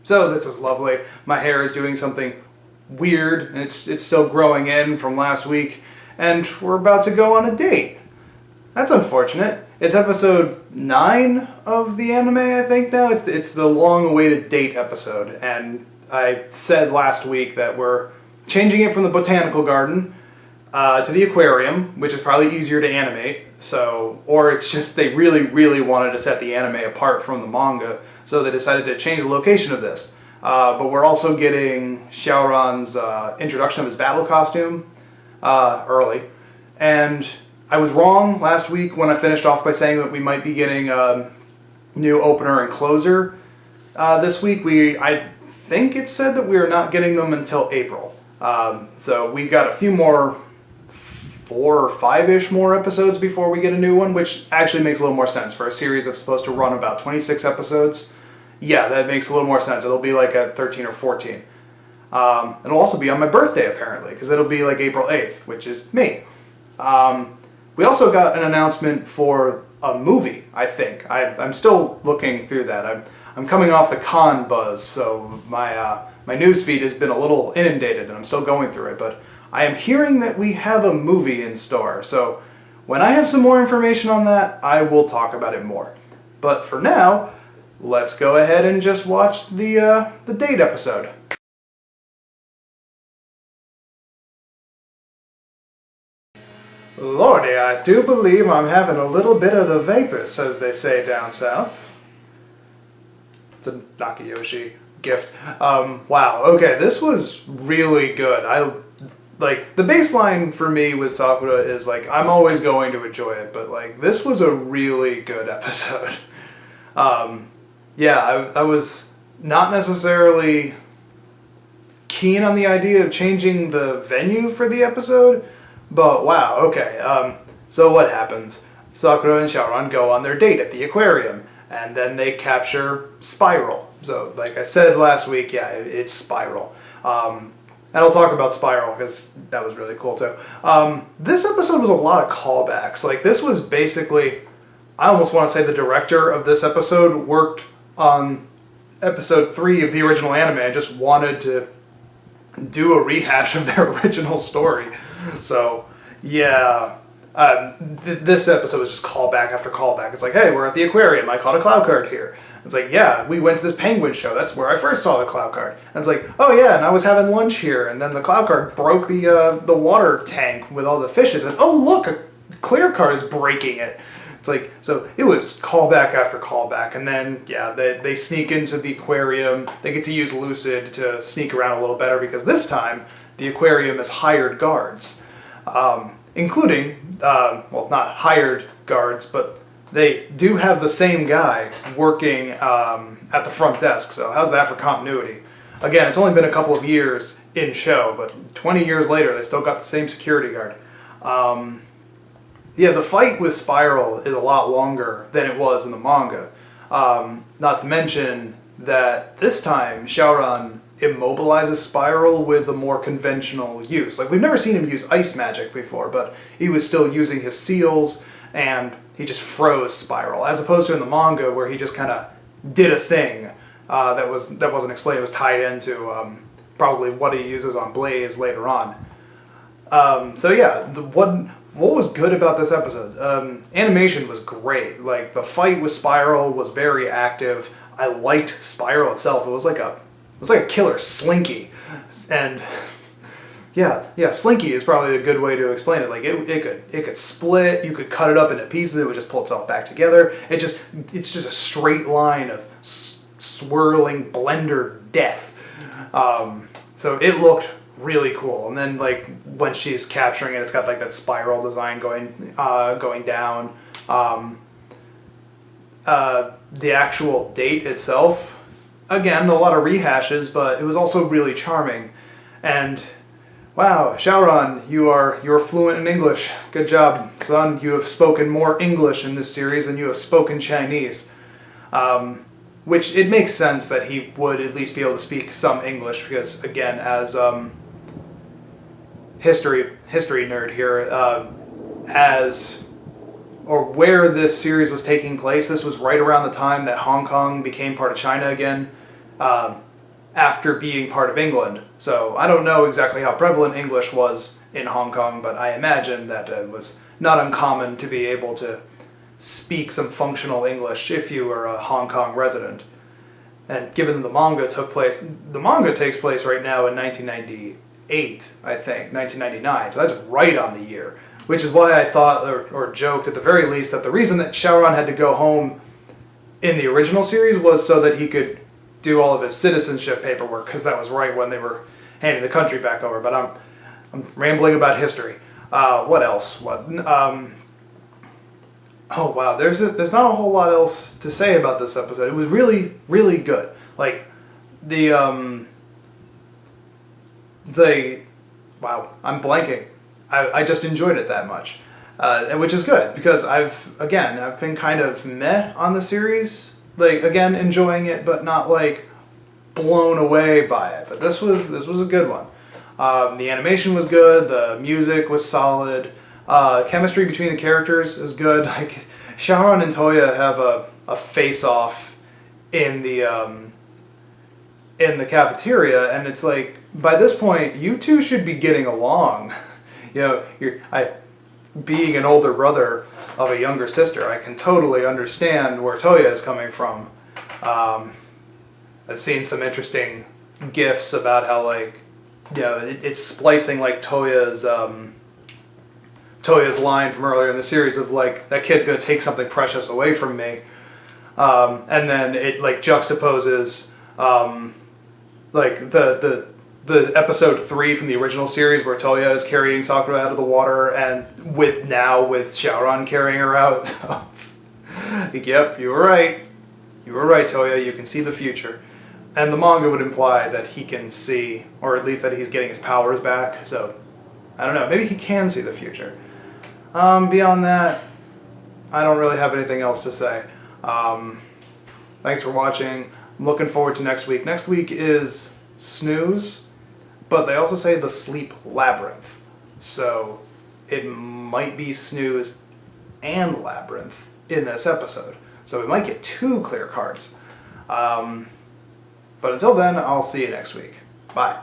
So this is lovely. My hair is doing something weird, and it's still growing in from last week, and we're about to go on a date. That's unfortunate. It's episode 9 of the anime, I think now. It's the long-awaited date episode, and I said last week that we're changing it from the botanical garden to the aquarium, which is probably easier to animate. So, or it's just they really wanted to set the anime apart from the manga, so they decided to change the location of this. But we're also getting Xiaoran's introduction of his battle costume early. And I was wrong last week when I finished off by saying that we might be getting a new opener and closer this week. I think it said that we are not getting them until April. So we've got a few more, 4 or 5-ish more episodes before we get a new one, which actually makes a little more sense for a series that's supposed to run about 26 episodes. Yeah, that makes a little more sense. It'll be like at 13 or 14. It'll also be on my birthday, apparently, because it'll be like April 8th, which is me. We also got an announcement for a movie, I think. I'm still looking through that. I'm coming off the con buzz, so my newsfeed has been a little inundated, and I'm still going through it, but I am hearing that we have a movie in store, so when I have some more information on that, I will talk about it more. But for now, let's go ahead and just watch the date episode. Lordy, I do believe I'm having a little bit of the vapors, as they say down south. It's a Nakayoshi gift. Wow, okay, this was really good. Like, the baseline for me with Sakura is, like, I'm always going to enjoy it, but, like, this was a really good episode. Yeah, I was not necessarily keen on the idea of changing the venue for the episode, but wow, okay. So what happens? Sakura and Xiaoran go on their date at the aquarium, and then they capture Spiral. So, like I said last week, yeah, it's Spiral. And I'll talk about Spiral, because that was really cool, too. This episode was a lot of callbacks. Like, this was basically, I almost want to say the director of this episode worked on episode 3 of the original anime and just wanted to do a rehash of their original story. So, yeah. This episode was just callback after callback. It's like, hey, we're at the aquarium. I caught a cloud card here. It's like, yeah, we went to this penguin show. That's where I first saw the cloud card. And it's like, oh yeah, and I was having lunch here. And then the cloud card broke the water tank with all the fishes. And oh look, a clear card is breaking it. It's like, so it was callback after callback. And then, yeah, they sneak into the aquarium. They get to use Lucid to sneak around a little better because this time the aquarium has hired guards. Including, well, not hired guards, but they do have the same guy working at the front desk, so how's that for continuity? Again, it's only been a couple of years in show, but 20 years later, they still got the same security guard. Yeah, the fight with Spiral is a lot longer than it was in the manga. Not to mention that this time, Xiaoran immobilizes Spiral with a more conventional use. Like, we've never seen him use ice magic before, but he was still using his seals, and he just froze Spiral, as opposed to in the manga where he just kind of did a thing that wasn't explained. It was tied into probably what he uses on Blaze later on. So yeah, what was good about this episode? Animation was great. Like, the fight with Spiral was very active. I liked Spiral itself. It was like a killer Slinky, and yeah, Slinky is probably a good way to explain it. Like, it could split, you could cut it up into pieces, it would just pull itself back together. It's just a straight line of swirling blender death. So it looked really cool. And then, like, when she's capturing it, it's got like that spiral design going down. The actual date itself, again, a lot of rehashes, but it was also really charming. And wow, Xiaoran, you are fluent in English. Good job, son. You have spoken more English in this series than you have spoken Chinese. Which, it makes sense that he would at least be able to speak some English, because, again, as history nerd here, where this series was taking place, this was right around the time that Hong Kong became part of China again. after being part of England. So I don't know exactly how prevalent English was in Hong Kong, but I imagine that it was not uncommon to be able to speak some functional English if you were a Hong Kong resident. And given the manga takes place right now in 1998, I think, 1999, so that's right on the year. Which is why I thought, or joked at the very least, that the reason that Xiaoran had to go home in the original series was so that he could do all of his citizenship paperwork, because that was right when they were handing the country back over. But I'm rambling about history. What else? Oh wow, there's not a whole lot else to say about this episode. It was really, really good. Like wow, I'm blanking. I just enjoyed it that much, which is good because I've been kind of meh on the series. Like again, enjoying it, but not like blown away by it. But this was a good one. The animation was good. The music was solid. Chemistry between the characters is good. Like Xiaoran and Toya have a face-off in the cafeteria, and it's like by this point you two should be getting along. You know, being an older brother of a younger sister, I can totally understand where Toya is coming from. I've seen some interesting GIFs about how, like, you know, it's splicing like Toya's line from earlier in the series of like, that kid's gonna take something precious away from me, and then it like juxtaposes like the episode 3 from the original series where Toya is carrying Sakura out of the water, and with Xiaoran carrying her out. Like, yep, you were right. You were right, Toya. You can see the future. And the manga would imply that he can see, or at least that he's getting his powers back. So, I don't know. Maybe he can see the future. Beyond that, I don't really have anything else to say. Thanks for watching. I'm looking forward to next week. Next week is Snooze. But they also say the Sleep Labyrinth. So it might be Snooze and Labyrinth in this episode. So we might get 2 clear cards. But until then, I'll see you next week. Bye.